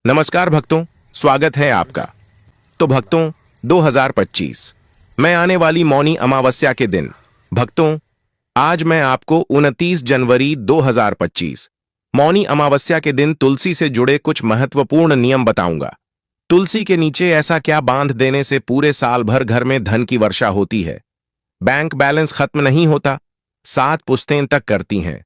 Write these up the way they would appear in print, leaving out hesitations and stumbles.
नमस्कार भक्तों, स्वागत है आपका। तो भक्तों, 2025 में आने वाली मौनी अमावस्या के दिन, भक्तों, आज मैं आपको 29 जनवरी 2025 मौनी अमावस्या के दिन तुलसी से जुड़े कुछ महत्वपूर्ण नियम बताऊंगा। तुलसी के नीचे ऐसा क्या बांध देने से पूरे साल भर घर में धन की वर्षा होती है, बैंक बैलेंस खत्म नहीं होता, 7 पुश्तें तक करती हैं।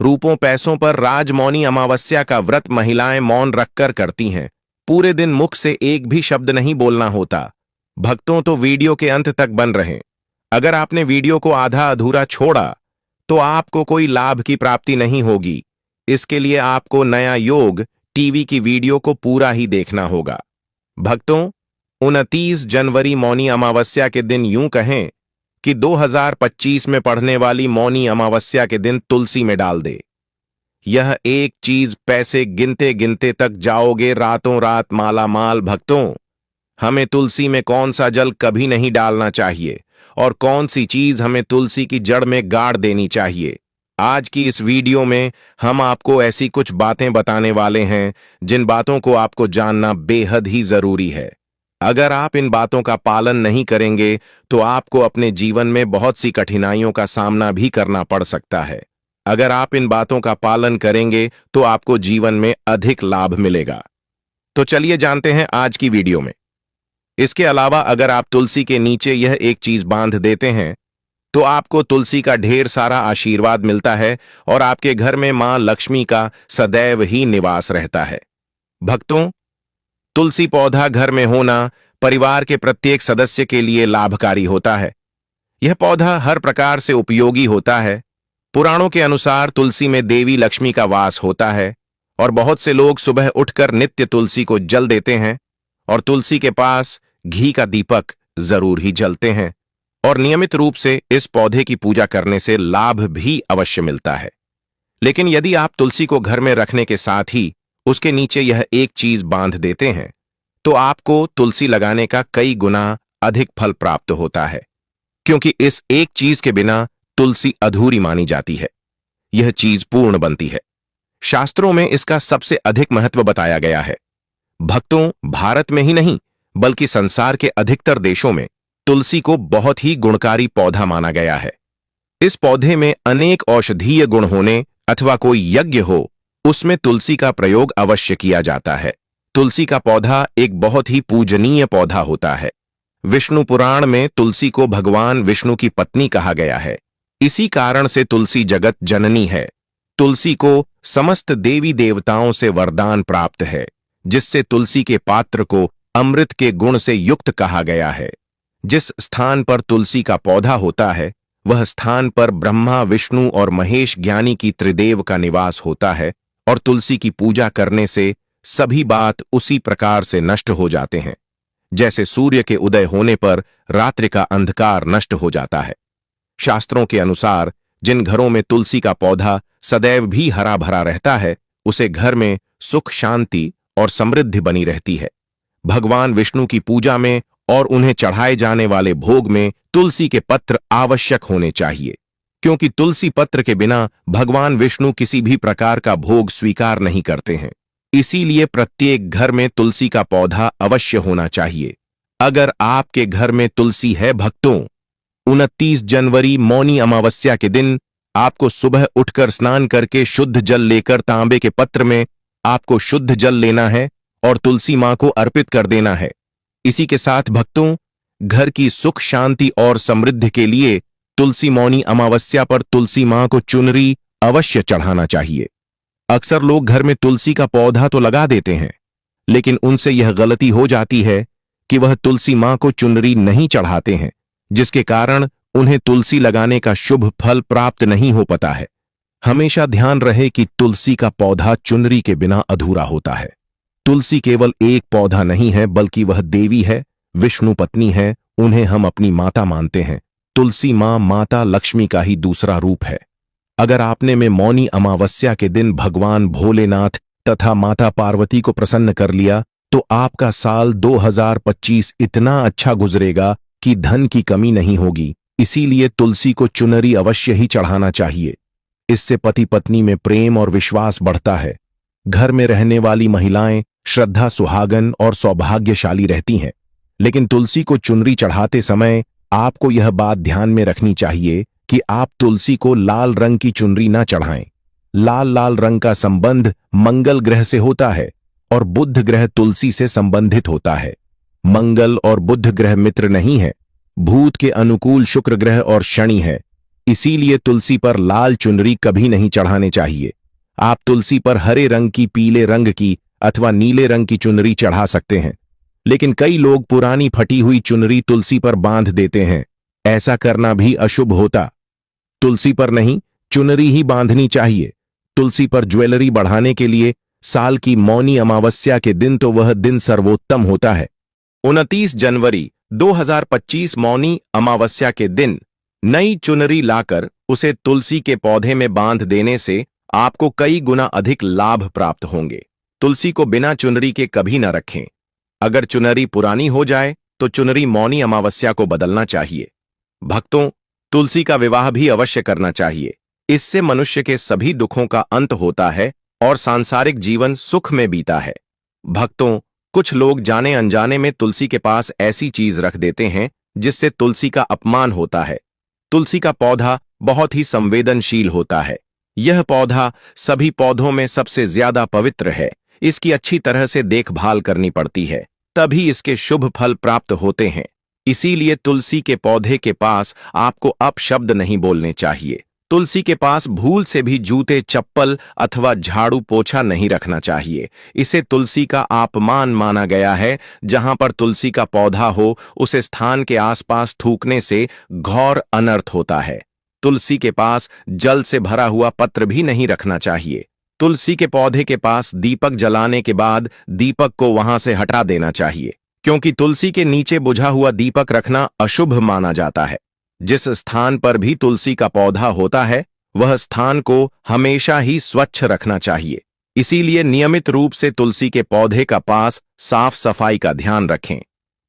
रूपों पैसों पर राज मौनी अमावस्या का व्रत महिलाएं मौन रखकर करती हैं। पूरे दिन मुख से एक भी शब्द नहीं बोलना होता। भक्तों, तो वीडियो के अंत तक बन रहें। अगर आपने वीडियो को आधा अधूरा छोड़ा तो आपको कोई लाभ की प्राप्ति नहीं होगी। इसके लिए आपको नया योग टीवी की वीडियो को पूरा ही देखना होगा। भक्तों, 29 जनवरी मौनी अमावस्या के दिन यूं कहें कि 2025 में पढ़ने वाली मौनी अमावस्या के दिन तुलसी में डाल दे। यह एक चीज पैसे गिनते गिनते तक जाओगे रातों रात माला माल। भक्तों, हमें तुलसी में कौन सा जल कभी नहीं डालना चाहिए और कौन सी चीज हमें तुलसी की जड़ में गाड़ देनी चाहिए। आज की इस वीडियो में हम आपको ऐसी कुछ बातें बताने वाले हैं जिन बातों को आपको जानना बेहद ही जरूरी है। अगर आप इन बातों का पालन नहीं करेंगे तो आपको अपने जीवन में बहुत सी कठिनाइयों का सामना भी करना पड़ सकता है। अगर आप इन बातों का पालन करेंगे तो आपको जीवन में अधिक लाभ मिलेगा। तो चलिए जानते हैं आज की वीडियो में। इसके अलावा अगर आप तुलसी के नीचे यह एक चीज बांध देते हैं तो आपको तुलसी का ढेर सारा आशीर्वाद मिलता है और आपके घर में मां लक्ष्मी का सदैव ही निवास रहता है। भक्तों, तुलसी पौधा घर में होना परिवार के प्रत्येक सदस्य के लिए लाभकारी होता है। यह पौधा हर प्रकार से उपयोगी होता है। पुराणों के अनुसार तुलसी में देवी लक्ष्मी का वास होता है और बहुत से लोग सुबह उठकर नित्य तुलसी को जल देते हैं और तुलसी के पास घी का दीपक जरूर ही जलते हैं और नियमित रूप से इस पौधे की पूजा करने से लाभ भी अवश्य मिलता है। लेकिन यदि आप तुलसी को घर में रखने के साथ ही उसके नीचे यह एक चीज बांध देते हैं तो आपको तुलसी लगाने का कई गुना अधिक फल प्राप्त होता है, क्योंकि इस एक चीज के बिना तुलसी अधूरी मानी जाती है। यह चीज पूर्ण बनती है। शास्त्रों में इसका सबसे अधिक महत्व बताया गया है। भक्तों, भारत में ही नहीं बल्कि संसार के अधिकतर देशों में तुलसी को बहुत ही गुणकारी पौधा माना गया है। इस पौधे में अनेक औषधीय गुण होने अथवा कोई यज्ञ हो, उसमें तुलसी का प्रयोग अवश्य किया जाता है। तुलसी का पौधा एक बहुत ही पूजनीय पौधा होता है। विष्णु पुराण में तुलसी को भगवान विष्णु की पत्नी कहा गया है। इसी कारण से तुलसी जगत जननी है। तुलसी को समस्त देवी देवताओं से वरदान प्राप्त है, जिससे तुलसी के पात्र को अमृत के गुण से युक्त कहा गया है। जिस स्थान पर तुलसी का पौधा होता है वह स्थान पर ब्रह्मा विष्णु और महेश ज्ञानी की त्रिदेव का निवास होता है और तुलसी की पूजा करने से सभी बात उसी प्रकार से नष्ट हो जाते हैं जैसे सूर्य के उदय होने पर रात्रि का अंधकार नष्ट हो जाता है। शास्त्रों के अनुसार जिन घरों में तुलसी का पौधा सदैव भी हरा भरा रहता है उसे घर में सुख शांति और समृद्धि बनी रहती है। भगवान विष्णु की पूजा में और उन्हें चढ़ाए जाने वाले भोग में तुलसी के पत्र आवश्यक होने चाहिए, क्योंकि तुलसी पत्र के बिना भगवान विष्णु किसी भी प्रकार का भोग स्वीकार नहीं करते हैं। इसीलिए प्रत्येक घर में तुलसी का पौधा अवश्य होना चाहिए। अगर आपके घर में तुलसी है भक्तों, 29 जनवरी मौनी अमावस्या के दिन आपको सुबह उठकर स्नान करके शुद्ध जल लेकर तांबे के पत्र में आपको शुद्ध जल लेना है और तुलसी मां को अर्पित कर देना है। इसी के साथ भक्तों, घर की सुख शांति और समृद्धि के लिए तुलसी मौनी अमावस्या पर तुलसी मां को चुनरी अवश्य चढ़ाना चाहिए। अक्सर लोग घर में तुलसी का पौधा तो लगा देते हैं, लेकिन उनसे यह गलती हो जाती है कि वह तुलसी मां को चुनरी नहीं चढ़ाते हैं, जिसके कारण उन्हें तुलसी लगाने का शुभ फल प्राप्त नहीं हो पाता है। हमेशा ध्यान रहे कि तुलसी का पौधा चुनरी के बिना अधूरा होता है। तुलसी केवल एक पौधा नहीं है बल्कि वह देवी है, विष्णु पत्नी है, उन्हें हम अपनी माता मानते हैं। तुलसी मां माता लक्ष्मी का ही दूसरा रूप है। अगर आपने में मौनी अमावस्या के दिन भगवान भोलेनाथ तथा माता पार्वती को प्रसन्न कर लिया तो आपका साल 2025 इतना अच्छा गुजरेगा कि धन की कमी नहीं होगी। इसीलिए तुलसी को चुनरी अवश्य ही चढ़ाना चाहिए। इससे पति पत्नी में प्रेम और विश्वास बढ़ता है। घर में रहने वाली महिलाएं श्रद्धा सुहागन और सौभाग्यशाली रहती हैं। लेकिन तुलसी को चुनरी चढ़ाते समय आपको यह बात ध्यान में रखनी चाहिए कि आप तुलसी को लाल रंग की चुनरी न चढ़ाएं। लाल रंग का संबंध मंगल ग्रह से होता है और बुध ग्रह तुलसी से संबंधित होता है। मंगल और बुध ग्रह मित्र नहीं है। भूत के अनुकूल शुक्र ग्रह और शनि है। इसीलिए तुलसी पर लाल चुनरी कभी नहीं चढ़ाने चाहिए। आप तुलसी पर हरे रंग की, पीले रंग की अथवा नीले रंग की चुनरी चढ़ा सकते हैं। लेकिन कई लोग पुरानी फटी हुई चुनरी तुलसी पर बांध देते हैं। ऐसा करना भी अशुभ होता। तुलसी पर नहीं, चुनरी ही बांधनी चाहिए। तुलसी पर ज्वेलरी बढ़ाने के लिए साल की मौनी अमावस्या के दिन तो वह दिन सर्वोत्तम होता है। 29 जनवरी 2025 मौनी अमावस्या के दिन नई चुनरी लाकर उसे तुलसी के पौधे में बांध देने से आपको कई गुना अधिक लाभ प्राप्त होंगे। तुलसी को बिना चुनरी के कभी न रखें। अगर चुनरी पुरानी हो जाए तो चुनरी मौनी अमावस्या को बदलना चाहिए। भक्तों, तुलसी का विवाह भी अवश्य करना चाहिए। इससे मनुष्य के सभी दुखों का अंत होता है और सांसारिक जीवन सुख में बीता है। भक्तों, कुछ लोग जाने अनजाने में तुलसी के पास ऐसी चीज रख देते हैं जिससे तुलसी का अपमान होता है। तुलसी का पौधा बहुत ही संवेदनशील होता है। यह पौधा सभी पौधों में सबसे ज्यादा पवित्र है। इसकी अच्छी तरह से देखभाल करनी पड़ती है, तभी इसके शुभ फल प्राप्त होते हैं। इसीलिए तुलसी के पौधे के पास आपको अपशब्द नहीं बोलने चाहिए। तुलसी के पास भूल से भी जूते, चप्पल अथवा झाड़ू पोछा नहीं रखना चाहिए। इसे तुलसी का अपमान माना गया है। जहां पर तुलसी का पौधा हो उस स्थान के आसपास थूकने से घोर अनर्थ होता है। तुलसी के पास जल से भरा हुआ पत्र भी नहीं रखना चाहिए। तुलसी के पौधे के पास दीपक जलाने के बाद दीपक को वहां से हटा देना चाहिए, क्योंकि तुलसी के नीचे बुझा हुआ दीपक रखना अशुभ माना जाता है। जिस स्थान पर भी तुलसी का पौधा होता है वह स्थान को हमेशा ही स्वच्छ रखना चाहिए। इसीलिए नियमित रूप से तुलसी के पौधे का पास साफ सफाई का ध्यान रखें।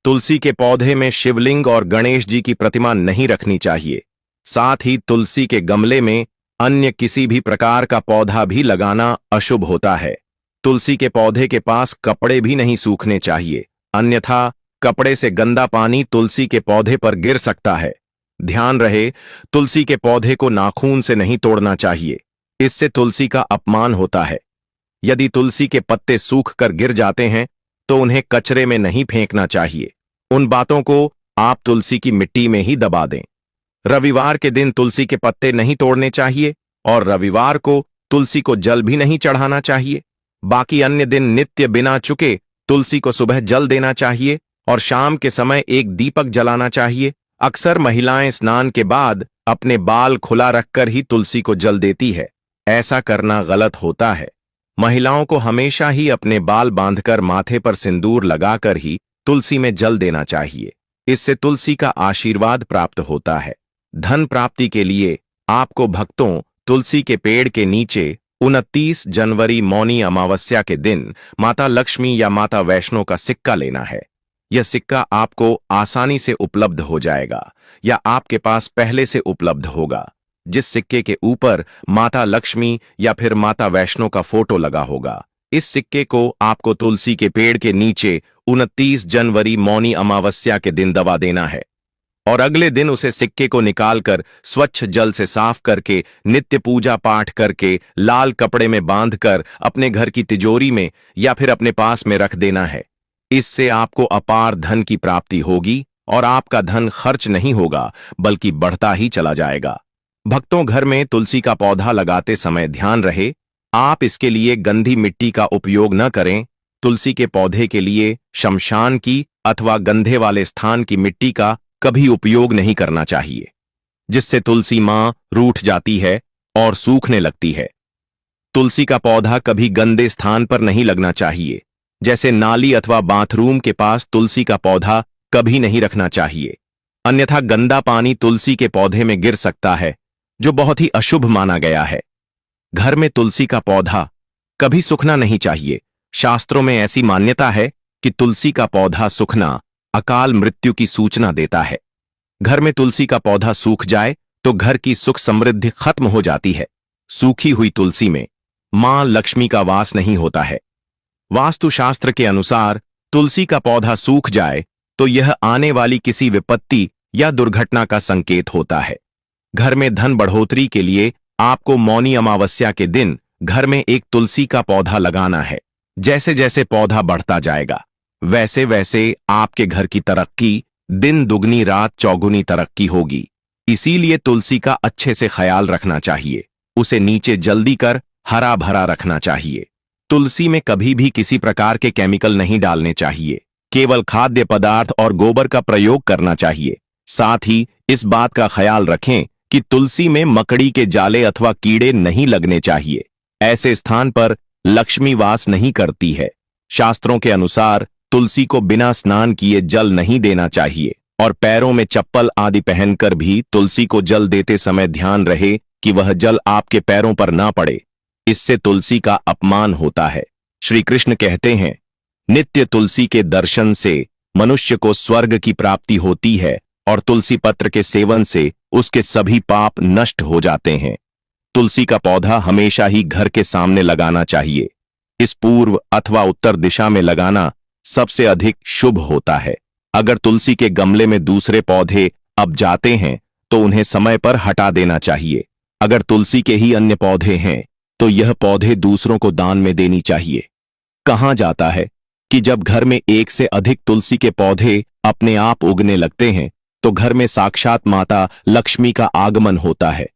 तुलसी के पौधे में शिवलिंग और गणेश जी की प्रतिमा नहीं रखनी चाहिए। साथ ही तुलसी के गमले में अन्य किसी भी प्रकार का पौधा भी लगाना अशुभ होता है। तुलसी के पौधे के पास कपड़े भी नहीं सूखने चाहिए, अन्यथा कपड़े से गंदा पानी तुलसी के पौधे पर गिर सकता है। ध्यान रहे, तुलसी के पौधे को नाखून से नहीं तोड़ना चाहिए, इससे तुलसी का अपमान होता है। यदि तुलसी के पत्ते सूख कर गिर जाते हैं तो उन्हें कचरे में नहीं फेंकना चाहिए। उन बातों को आप तुलसी की मिट्टी में ही दबा दें। रविवार के दिन तुलसी के पत्ते नहीं तोड़ने चाहिए और रविवार को तुलसी को जल भी नहीं चढ़ाना चाहिए। बाकी अन्य दिन नित्य बिना चुके तुलसी को सुबह जल देना चाहिए और शाम के समय एक दीपक जलाना चाहिए। अक्सर महिलाएं स्नान के बाद अपने बाल खुला रखकर ही तुलसी को जल देती है। ऐसा करना गलत होता है। महिलाओं को हमेशा ही अपने बाल बांधकर माथे पर सिंदूर लगाकर ही तुलसी में जल देना चाहिए। इससे तुलसी का आशीर्वाद प्राप्त होता है। धन प्राप्ति के लिए आपको भक्तों तुलसी के पेड़ के नीचे 29 जनवरी मौनी अमावस्या के दिन माता लक्ष्मी या माता वैष्णो का सिक्का लेना है। यह सिक्का आपको आसानी से उपलब्ध हो जाएगा या आपके पास पहले से उपलब्ध होगा। जिस सिक्के के ऊपर माता लक्ष्मी या फिर माता वैष्णो का फोटो लगा होगा, इस सिक्के को आपको तुलसी के पेड़ के नीचे 29 जनवरी मौनी अमावस्या के दिन दबा देना है और अगले दिन उसे सिक्के को निकालकर स्वच्छ जल से साफ करके नित्य पूजा पाठ करके लाल कपड़े में बांधकर अपने घर की तिजोरी में या फिर अपने पास में रख देना है। इससे आपको अपार धन की प्राप्ति होगी और आपका धन खर्च नहीं होगा बल्कि बढ़ता ही चला जाएगा। भक्तों, घर में तुलसी का पौधा लगाते समय ध्यान रहे, आप इसके लिए गंदी मिट्टी का उपयोग न करें। तुलसी के पौधे के लिए शमशान की अथवा गंधे वाले स्थान की मिट्टी का कभी उपयोग नहीं करना चाहिए, जिससे तुलसी मां रूठ जाती है और सूखने लगती है। तुलसी का पौधा कभी गंदे स्थान पर नहीं लगना चाहिए, जैसे नाली अथवा बाथरूम के पास तुलसी का पौधा कभी नहीं रखना चाहिए, अन्यथा गंदा पानी तुलसी के पौधे में गिर सकता है, जो बहुत ही अशुभ माना गया है। घर में तुलसी का पौधा कभी सूखना नहीं चाहिए। शास्त्रों में ऐसी मान्यता है कि तुलसी का पौधा सूखना अकाल मृत्यु की सूचना देता है। घर में तुलसी का पौधा सूख जाए तो घर की सुख समृद्धि खत्म हो जाती है। सूखी हुई तुलसी में मां लक्ष्मी का वास नहीं होता है। वास्तुशास्त्र के अनुसार तुलसी का पौधा सूख जाए तो यह आने वाली किसी विपत्ति या दुर्घटना का संकेत होता है। घर में धन बढ़ोतरी के लिए आपको मौनी अमावस्या के दिन घर में एक तुलसी का पौधा लगाना है। जैसे जैसे पौधा बढ़ता जाएगा वैसे वैसे आपके घर की तरक्की दिन दुगनी रात चौगुनी तरक्की होगी। इसीलिए तुलसी का अच्छे से ख्याल रखना चाहिए। उसे नीचे जल्दी कर हरा भरा रखना चाहिए। तुलसी में कभी भी किसी प्रकार के केमिकल नहीं डालने चाहिए। केवल खाद्य पदार्थ और गोबर का प्रयोग करना चाहिए। साथ ही इस बात का ख्याल रखें कि तुलसी में मकड़ी के जाले अथवा कीड़े नहीं लगने चाहिए। ऐसे स्थान पर लक्ष्मी वास नहीं करती है। शास्त्रों के अनुसार तुलसी को बिना स्नान किए जल नहीं देना चाहिए और पैरों में चप्पल आदि पहनकर भी तुलसी को जल देते समय ध्यान रहे कि वह जल आपके पैरों पर ना पड़े। इससे तुलसी का अपमान होता है। श्री कृष्ण कहते हैं, नित्य तुलसी के दर्शन से मनुष्य को स्वर्ग की प्राप्ति होती है और तुलसी पत्र के सेवन से उसके सभी पाप नष्ट हो जाते हैं। तुलसी का पौधा हमेशा ही घर के सामने लगाना चाहिए। इस पूर्व अथवा उत्तर दिशा में लगाना सबसे अधिक शुभ होता है। अगर तुलसी के गमले में दूसरे पौधे अब जाते हैं तो उन्हें समय पर हटा देना चाहिए। अगर तुलसी के ही अन्य पौधे हैं तो यह पौधे दूसरों को दान में देनी चाहिए। कहा जाता है कि जब घर में एक से अधिक तुलसी के पौधे अपने आप उगने लगते हैं तो घर में साक्षात माता लक्ष्मी का आगमन होता है।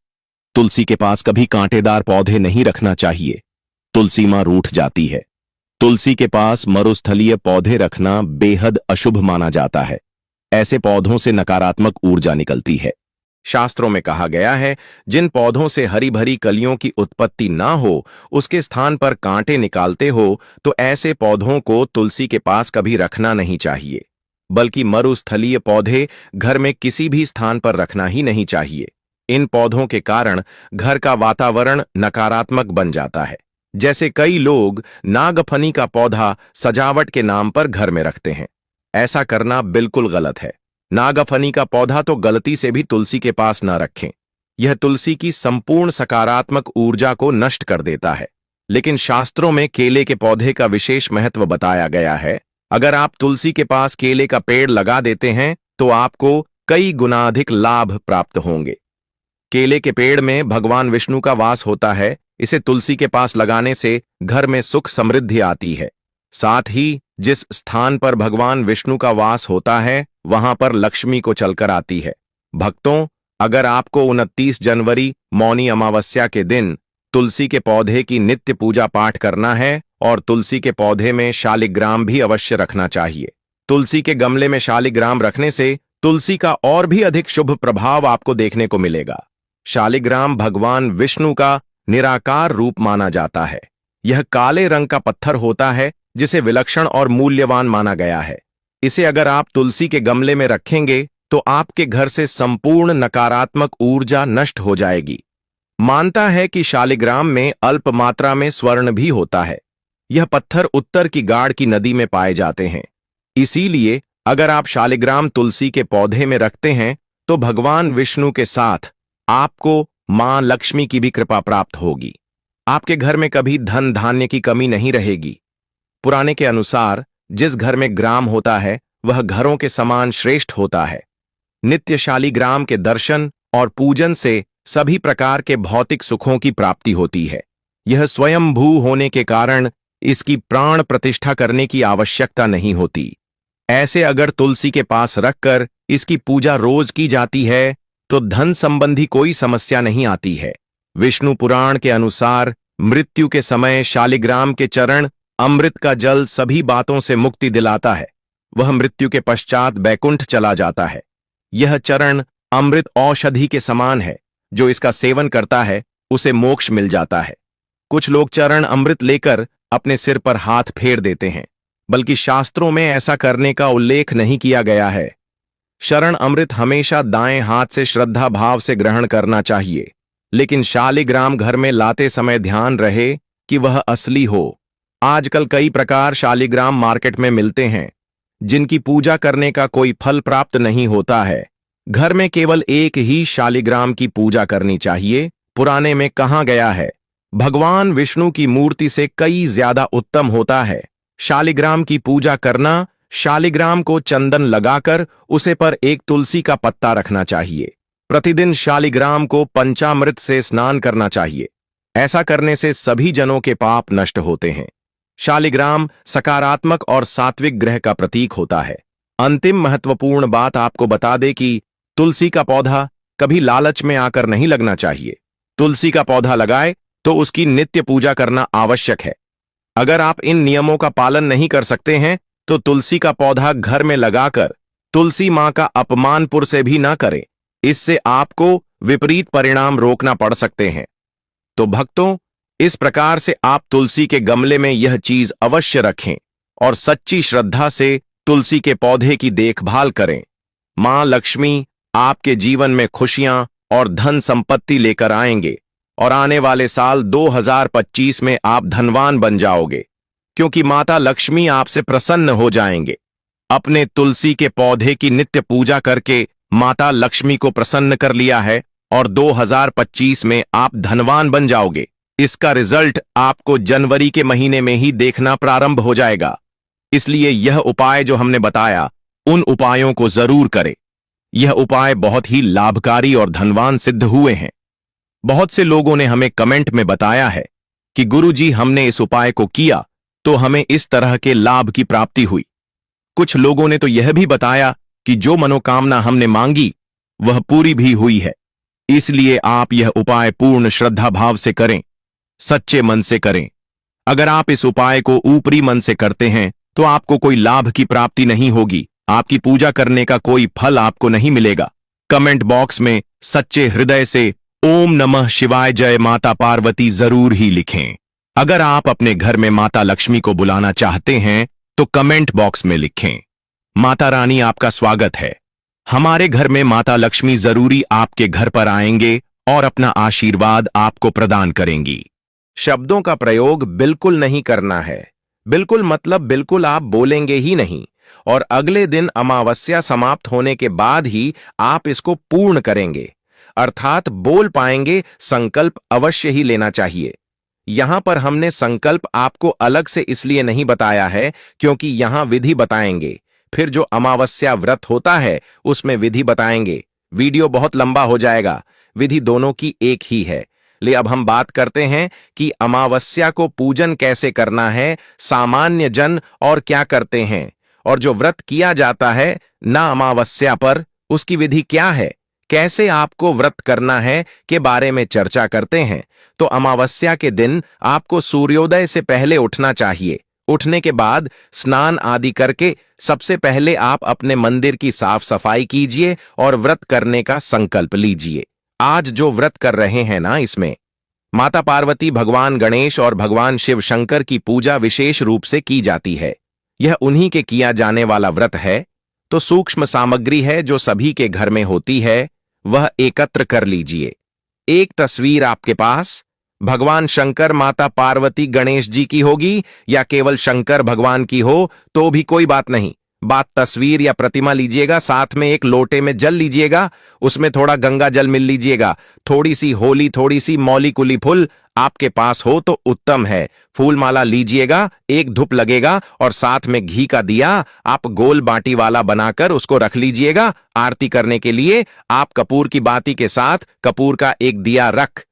तुलसी के पास कभी कांटेदार पौधे नहीं रखना चाहिए। तुलसी मां रूठ जाती है। तुलसी के पास मरुस्थलीय पौधे रखना बेहद अशुभ माना जाता है। ऐसे पौधों से नकारात्मक ऊर्जा निकलती है। शास्त्रों में कहा गया है, जिन पौधों से हरी भरी कलियों की उत्पत्ति ना हो उसके स्थान पर कांटे निकालते हो तो ऐसे पौधों को तुलसी के पास कभी रखना नहीं चाहिए, बल्कि मरुस्थलीय पौधे घर में किसी भी स्थान पर रखना ही नहीं चाहिए। इन पौधों के कारण घर का वातावरण नकारात्मक बन जाता है। जैसे कई लोग नागफनी का पौधा सजावट के नाम पर घर में रखते हैं। ऐसा करना बिल्कुल गलत है। नागफनी का पौधा तो गलती से भी तुलसी के पास न रखें। यह तुलसी की संपूर्ण सकारात्मक ऊर्जा को नष्ट कर देता है। लेकिन शास्त्रों में केले के पौधे का विशेष महत्व बताया गया है। अगर आप तुलसी के पास केले का पेड़ लगा देते हैं तो आपको कई गुना अधिक लाभ प्राप्त होंगे। केले के पेड़ में भगवान विष्णु का वास होता है। इसे तुलसी के पास लगाने से घर में सुख समृद्धि आती है। साथ ही जिस स्थान पर भगवान विष्णु का वास होता है वहां पर लक्ष्मी को चलकर आती है। भक्तों, अगर आपको 29 जनवरी मौनी अमावस्या के दिन तुलसी के पौधे की नित्य पूजा पाठ करना है और तुलसी के पौधे में शालिग्राम भी अवश्य रखना चाहिए। तुलसी के गमले में शालिग्राम रखने से तुलसी का और भी अधिक शुभ प्रभाव आपको देखने को मिलेगा। शालिग्राम भगवान विष्णु का निराकार रूप माना जाता है। यह काले रंग का पत्थर होता है जिसे विलक्षण और मूल्यवान माना गया है। इसे अगर आप तुलसी के गमले में रखेंगे तो आपके घर से संपूर्ण नकारात्मक ऊर्जा नष्ट हो जाएगी। मानता है कि शालिग्राम में अल्प मात्रा में स्वर्ण भी होता है। यह पत्थर उत्तर की गाड़ की नदी में पाए जाते हैं। इसीलिए अगर आप शालिग्राम तुलसी के पौधे में रखते हैं तो भगवान विष्णु के साथ आपको मां लक्ष्मी की भी कृपा प्राप्त होगी। आपके घर में कभी धन धान्य की कमी नहीं रहेगी। पुराने के अनुसार जिस घर में ग्राम होता है वह घरों के समान श्रेष्ठ होता है। नित्य शालिग्राम के दर्शन और पूजन से सभी प्रकार के भौतिक सुखों की प्राप्ति होती है। यह स्वयंभू होने के कारण इसकी प्राण प्रतिष्ठा करने की आवश्यकता नहीं होती। ऐसे अगर तुलसी के पास रखकर इसकी पूजा रोज की जाती है तो धन संबंधी कोई समस्या नहीं आती है। विष्णु पुराण के अनुसार मृत्यु के समय शालिग्राम के चरण अमृत का जल सभी बातों से मुक्ति दिलाता है। वह मृत्यु के पश्चात बैकुंठ चला जाता है। यह चरण अमृत औषधि के समान है। जो इसका सेवन करता है उसे मोक्ष मिल जाता है। कुछ लोग चरण अमृत लेकर अपने सिर पर हाथ फेर देते हैं, बल्कि शास्त्रों में ऐसा करने का उल्लेख नहीं किया गया है। शरण अमृत हमेशा दाएं हाथ से श्रद्धा भाव से ग्रहण करना चाहिए, लेकिन शालिग्राम घर में लाते समय ध्यान रहे कि वह असली हो। आजकल कई प्रकार शालिग्राम मार्केट में मिलते हैं जिनकी पूजा करने का कोई फल प्राप्त नहीं होता है। घर में केवल एक ही शालिग्राम की पूजा करनी चाहिए। पुराने में कहा गया है, भगवान विष्णु की मूर्ति से कई ज्यादा उत्तम होता है। शालिग्राम की पूजा करना, शालिग्राम को चंदन लगाकर उसे पर एक तुलसी का पत्ता रखना चाहिए। प्रतिदिन शालिग्राम को पंचामृत से स्नान करना चाहिए। ऐसा करने से सभी जनों के पाप नष्ट होते हैं। शालिग्राम सकारात्मक और सात्विक ग्रह का प्रतीक होता है। अंतिम महत्वपूर्ण बात आपको बता दे कि तुलसी का पौधा कभी लालच में आकर नहीं लगना चाहिए। तुलसी का पौधा लगाए तो उसकी नित्य पूजा करना आवश्यक है। अगर आप इन नियमों का पालन नहीं कर सकते हैं तो तुलसी का पौधा घर में लगाकर तुलसी मां का अपमानपुर से भी ना करें। इससे आपको विपरीत परिणाम रोकना पड़ सकते हैं। तो भक्तों, इस प्रकार से आप तुलसी के गमले में यह चीज अवश्य रखें और सच्ची श्रद्धा से तुलसी के पौधे की देखभाल करें। मां लक्ष्मी आपके जीवन में खुशियां और धन संपत्ति लेकर आएंगे और आने वाले साल 2025 में आप धनवान बन जाओगे, क्योंकि माता लक्ष्मी आपसे प्रसन्न हो जाएंगे। अपने तुलसी के पौधे की नित्य पूजा करके माता लक्ष्मी को प्रसन्न कर लिया है और 2025 में आप धनवान बन जाओगे। इसका रिजल्ट आपको जनवरी के महीने में ही देखना प्रारंभ हो जाएगा। इसलिए यह उपाय जो हमने बताया, उन उपायों को जरूर करें। यह उपाय बहुत ही लाभकारी और धनवान सिद्ध हुए हैं। बहुत से लोगों ने हमें कमेंट में बताया है कि गुरुजी, हमने इस उपाय को किया तो हमें इस तरह के लाभ की प्राप्ति हुई। कुछ लोगों ने तो यह भी बताया कि जो मनोकामना हमने मांगी वह पूरी भी हुई है। इसलिए आप यह उपाय पूर्ण श्रद्धा भाव से करें, सच्चे मन से करें। अगर आप इस उपाय को ऊपरी मन से करते हैं तो आपको कोई लाभ की प्राप्ति नहीं होगी, आपकी पूजा करने का कोई फल आपको नहीं मिलेगा। कमेंट बॉक्स में सच्चे हृदय से ओम नमः शिवाय जय माता पार्वती जरूर ही लिखें। अगर आप अपने घर में माता लक्ष्मी को बुलाना चाहते हैं तो कमेंट बॉक्स में लिखें, माता रानी आपका स्वागत है। हमारे घर में माता लक्ष्मी जरूरी आपके घर पर आएंगे और अपना आशीर्वाद आपको प्रदान करेंगी। शब्दों का प्रयोग बिल्कुल नहीं करना है। बिल्कुल मतलब बिल्कुल आप बोलेंगे ही नहीं, और अगले दिन अमावस्या समाप्त होने के बाद ही आप इसको पूर्ण करेंगे, अर्थात बोल पाएंगे। संकल्प अवश्य ही लेना चाहिए। यहां पर हमने संकल्प आपको अलग से इसलिए नहीं बताया है क्योंकि यहां विधि बताएंगे, फिर जो अमावस्या व्रत होता है उसमें विधि बताएंगे। वीडियो बहुत लंबा हो जाएगा, विधि दोनों की एक ही है। ले अब हम बात करते हैं कि अमावस्या को पूजन कैसे करना है, सामान्य जन और क्या करते हैं, और जो व्रत किया जाता है ना अमावस्या पर, उसकी विधि क्या है, कैसे आपको व्रत करना है के बारे में चर्चा करते हैं। तो अमावस्या के दिन आपको सूर्योदय से पहले उठना चाहिए। उठने के बाद स्नान आदि करके सबसे पहले आप अपने मंदिर की साफ सफाई कीजिए और व्रत करने का संकल्प लीजिए। आज जो व्रत कर रहे हैं ना, इसमें माता पार्वती, भगवान गणेश और भगवान शिव शंकर की पूजा विशेष रूप से की जाती है। यह उन्हीं के किया जाने वाला व्रत है। तो सूक्ष्म सामग्री है जो सभी के घर में होती है, वह एकत्र कर लीजिए। एक तस्वीर आपके पास भगवान शंकर, माता पार्वती, गणेश जी की होगी या केवल शंकर भगवान की हो तो भी कोई बात नहीं। बात तस्वीर या प्रतिमा लीजिएगा, साथ में एक लोटे में जल लीजिएगा, उसमें थोड़ा गंगा जल मिल लीजिएगा, थोड़ी सी होली, थोड़ी सी मौली कुली फूल आपके पास हो तो उत्तम है। फूल माला लीजिएगा, एक धूप लगेगा और साथ में घी का दिया आप गोल बाटी वाला बनाकर उसको रख लीजिएगा। आरती करने के लिए आप कपूर की बाती के साथ कपूर का एक दिया रख।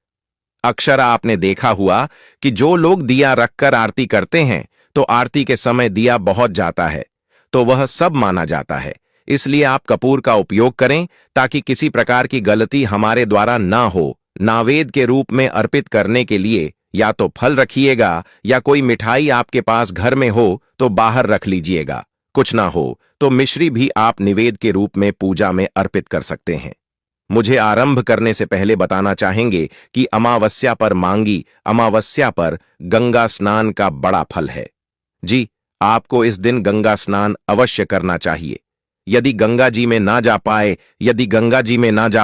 अक्सर आपने देखा हुआ कि जो लोग दिया रखकर आरती करते हैं तो आरती के समय दिया बहुत जाता है, तो वह सब माना जाता है। इसलिए आप कपूर का उपयोग करें ताकि किसी प्रकार की गलती हमारे द्वारा ना हो। नैवेद्य के रूप में अर्पित करने के लिए या तो फल रखिएगा या कोई मिठाई आपके पास घर में हो तो बाहर रख लीजिएगा। कुछ ना हो तो मिश्री भी आप निवेद्य के रूप में पूजा में अर्पित कर सकते हैं। मुझे आरंभ करने से पहले बताना चाहेंगे कि अमावस्या पर मांगी अमावस्या पर गंगा स्नान का बड़ा फल है। जी, आपको इस दिन गंगा स्नान अवश्य करना चाहिए। यदि गंगा जी में ना जा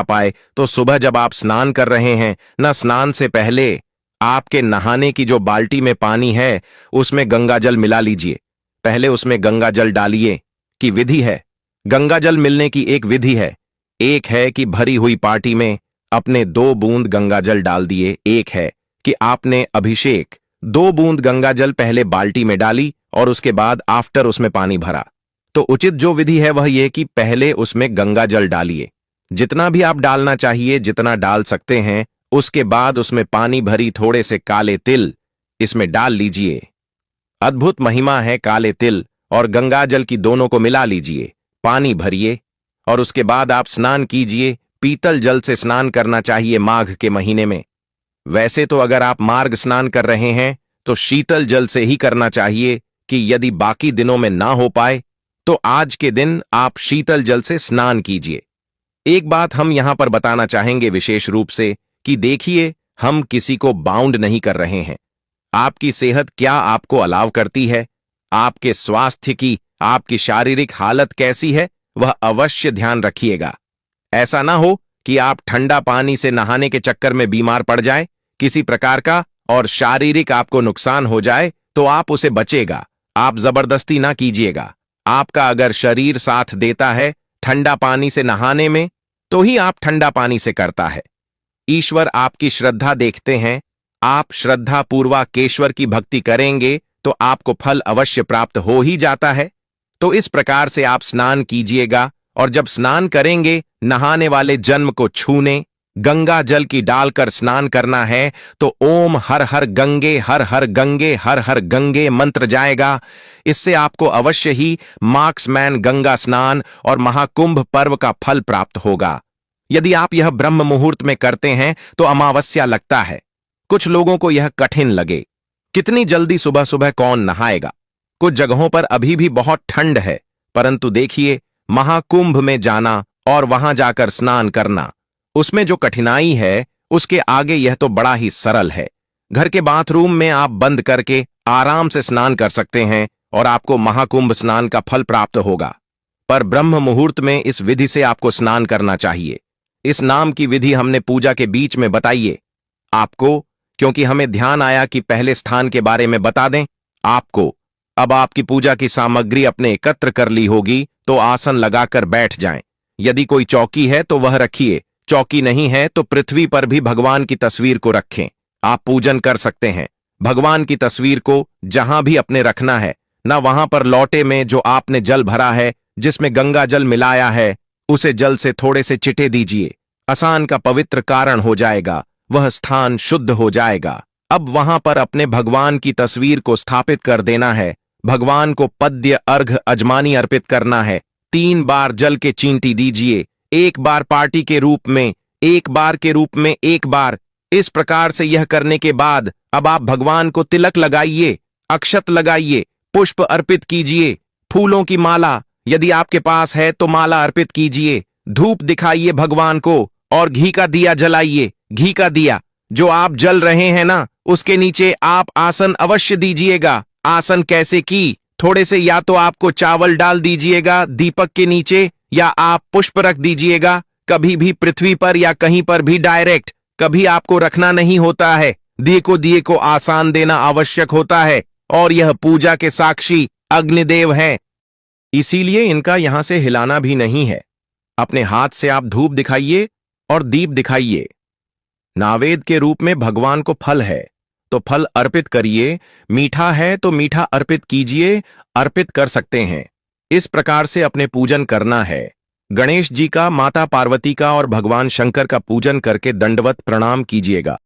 पाए तो सुबह जब आप स्नान कर रहे हैं ना, स्नान से पहले आपके नहाने की जो बाल्टी में पानी है उसमें गंगा जल मिला लीजिए। पहले उसमें गंगा जल डालिए कि विधि है। गंगा जल मिलने की एक विधि है। एक है कि भरी हुई पार्टी में अपने 2 बूंद गंगा जल डाल दिए। एक है कि आपने अभिषेक 2 बूंद गंगा जल पहले बाल्टी में डाली और उसके बाद आफ्टर उसमें पानी भरा। तो उचित जो विधि है वह यह कि पहले उसमें गंगा जल डालिए, जितना भी आप डालना चाहिए, जितना डाल सकते हैं। उसके बाद उसमें पानी भरी थोड़े से काले तिल इसमें डाल लीजिए। अद्भुत महिमा है काले तिल और गंगा जल की, दोनों को मिला लीजिए, पानी भरिए और उसके बाद आप स्नान कीजिए। पीतल जल से स्नान करना चाहिए माघ के महीने में। वैसे तो अगर आप मार्ग स्नान कर रहे हैं तो शीतल जल से ही करना चाहिए, कि यदि बाकी दिनों में ना हो पाए तो आज के दिन आप शीतल जल से स्नान कीजिए। एक बात हम यहां पर बताना चाहेंगे विशेष रूप से, कि देखिए, हम किसी को बाउंड नहीं कर रहे हैं। आपकी सेहत क्या आपको अलाव करती है, आपके स्वास्थ्य की, आपकी शारीरिक हालत कैसी है, वह अवश्य ध्यान रखिएगा। ऐसा ना हो कि आप ठंडा पानी से नहाने के चक्कर में बीमार पड़ जाए किसी प्रकार का, और शारीरिक आपको नुकसान हो जाए तो आप उसे बचेगा। आप जबरदस्ती ना कीजिएगा। आपका अगर शरीर साथ देता है ठंडा पानी से नहाने में, तो ही आप ठंडा पानी से करता है। ईश्वर आपकी श्रद्धा देखते हैं। आप श्रद्धा पूर्वक ईश्वर की भक्ति करेंगे तो आपको फल अवश्य प्राप्त हो ही जाता है। तो इस प्रकार से आप स्नान कीजिएगा, और जब स्नान करेंगे नहाने वाले जन्म को छूने, गंगा जल की डालकर स्नान करना है। तो ओम हर हर गंगे हर हर गंगे हर हर गंगे मंत्र जाएगा। इससे आपको अवश्य ही मार्क्समैन गंगा स्नान और महाकुंभ पर्व का फल प्राप्त होगा। यदि आप यह ब्रह्म मुहूर्त में करते हैं तो अमावस्या लगता है। कुछ लोगों को यह कठिन लगे, कितनी जल्दी सुबह सुबह कौन नहाएगा। कुछ जगहों पर अभी भी बहुत ठंड है, परंतु देखिए, महाकुंभ में जाना और वहां जाकर स्नान करना, उसमें जो कठिनाई है उसके आगे यह तो बड़ा ही सरल है। घर के बाथरूम में आप बंद करके आराम से स्नान कर सकते हैं और आपको महाकुंभ स्नान का फल प्राप्त होगा। पर ब्रह्म मुहूर्त में इस विधि से आपको स्नान करना चाहिए। इस नाम की विधि हमने पूजा के बीच में बताइए आपको, क्योंकि हमें ध्यान आया कि पहले स्थान के बारे में बता दें आपको। अब आपकी पूजा की सामग्री अपने एकत्र कर ली होगी तो आसन लगाकर बैठ जाएं। यदि कोई चौकी है तो वह रखिए, चौकी नहीं है तो पृथ्वी पर भी भगवान की तस्वीर को रखें। आप पूजन कर सकते हैं। भगवान की तस्वीर को जहां भी अपने रखना है ना, वहां पर लौटे में जो आपने जल भरा है, जिसमें गंगा जल मिलाया है, उसे जल से थोड़े से चिटे दीजिए। आसान का पवित्र कारण हो जाएगा, वह स्थान शुद्ध हो जाएगा। अब वहां पर अपने भगवान की तस्वीर को स्थापित कर देना है। भगवान को पद्य अर्घ अजमानी अर्पित करना है। 3 बार जल के चींटी दीजिए, 1 बार पार्टी के रूप में, 1 बार के रूप में 1 बार। इस प्रकार से यह करने के बाद अब आप भगवान को तिलक लगाइए, अक्षत लगाइए, पुष्प अर्पित कीजिए, फूलों की माला यदि आपके पास है तो माला अर्पित कीजिए, धूप दिखाइए भगवान को, और घी का दिया जलाइए। घी का दिया जो आप जल रहे हैं ना, उसके नीचे आप आसन अवश्य दीजिएगा। आसन कैसे की, थोड़े से या तो आपको चावल डाल दीजिएगा दीपक के नीचे, या आप पुष्प रख दीजिएगा। कभी भी पृथ्वी पर या कहीं पर भी डायरेक्ट कभी आपको रखना नहीं होता है। दिए को आसान देना आवश्यक होता है, और यह पूजा के साक्षी अग्निदेव हैं, इसीलिए इनका यहां से हिलाना भी नहीं है। अपने हाथ से आप धूप दिखाइए और दीप दिखाइए। नावेद के रूप में भगवान को फल है तो फल अर्पित करिए, मीठा है तो मीठा अर्पित कीजिए, अर्पित कर सकते हैं। इस प्रकार से अपने पूजन करना है। गणेश जी का, माता पार्वती का और भगवान शंकर का पूजन करके दंडवत प्रणाम कीजिएगा।